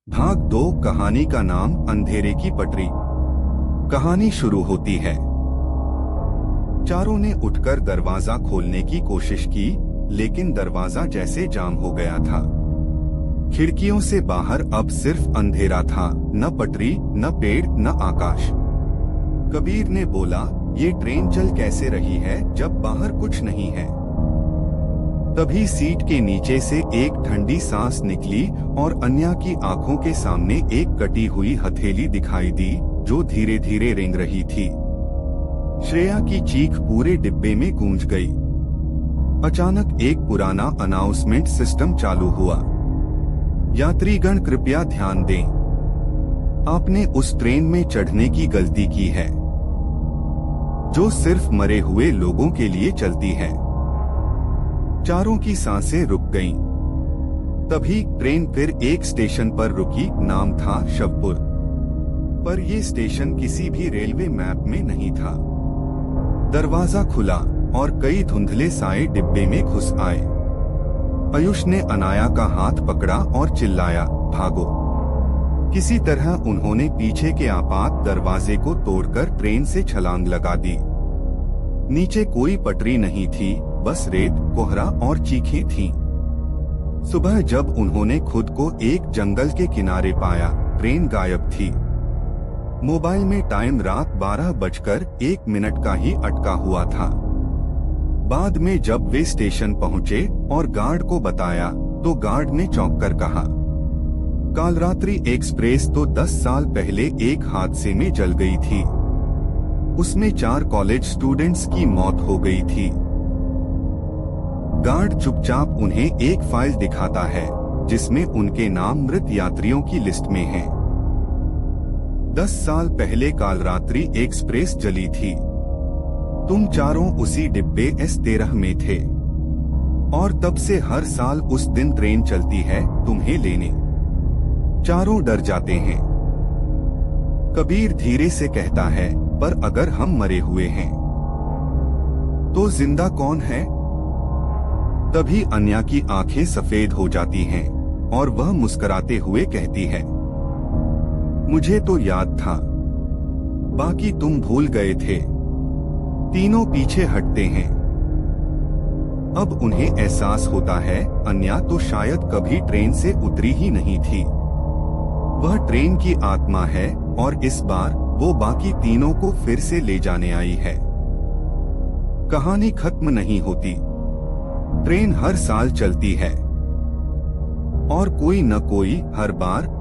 भाग 2 कहानी का नाम अंधेरे की पटरी। कहानी शुरू होती है। चारों ने उठकर दरवाजा खोलने की कोशिश की, लेकिन दरवाजा जैसे जाम हो गया था। खिड़कियों से बाहर अब सिर्फ अंधेरा था, न पटरी, न पेड़, न आकाश। कबीर ने बोला, ये ट्रेन चल कैसे रही है जब बाहर कुछ नहीं है। तभी सीट के नीचे से एक ठंडी सांस निकली और अन्या की आंखों के सामने एक कटी हुई हथेली दिखाई दी जो धीरे धीरे रेंग रही थी। श्रेया की चीख पूरे डिब्बे में गूंज गई। अचानक एक पुराना अनाउंसमेंट सिस्टम चालू हुआ। यात्रीगण कृपया ध्यान दें, आपने उस ट्रेन में चढ़ने की गलती की है जो सिर्फ मरे हुए लोगों के लिए चलती है। चारों की सांसें रुक गईं। तभी ट्रेन फिर एक स्टेशन पर रुकी, नाम था शवपुर। पर ये स्टेशन किसी भी रेलवे मैप में नहीं था। दरवाजा खुला और कई धुंधले साए डिब्बे में घुस आए। आयुष ने अनाया का हाथ पकड़ा और चिल्लाया, भागो। किसी तरह उन्होंने पीछे के आपात दरवाजे को तोड़कर ट्रेन से छलांग लगा दी। नीचे कोई पटरी नहीं थी, बस रेत, कोहरा और चीखें थीं। सुबह जब उन्होंने खुद को एक जंगल के किनारे पाया, ट्रेन गायब थी। मोबाइल में टाइम रात 12:01 का ही अटका हुआ था। बाद में जब वे स्टेशन पहुंचे और गार्ड को बताया तो गार्ड ने चौंक कर कहा, कालरात्रि एक्सप्रेस तो 10 साल पहले एक हादसे में जल गई थी। उसमें 4 कॉलेज स्टूडेंट्स की मौत हो गई थी। गार्ड चुपचाप उन्हें एक फाइल दिखाता है जिसमें उनके नाम मृत यात्रियों की लिस्ट में हैं। 10 साल पहले कालरात्रि एक्सप्रेस जली थी। तुम चारों उसी डिब्बे S13 में थे और तब से हर साल उस दिन ट्रेन चलती है तुम्हें लेने। चारों डर जाते हैं। कबीर धीरे से कहता है, पर अगर हम मरे हुए हैं तो जिंदा कौन है? तभी अन्या की आंखें सफेद हो जाती हैं और वह मुस्कुराते हुए कहती है, मुझे तो याद था, बाकी तुम भूल गए थे। तीनों पीछे हटते हैं। अब उन्हें एहसास होता है अन्या तो शायद कभी ट्रेन से उतरी ही नहीं थी। वह ट्रेन की आत्मा है और इस बार वो बाकी तीनों को फिर से ले जाने आई है। कहानी खत्म नहीं होती। ट्रेन हर साल चलती है और कोई न कोई हर बार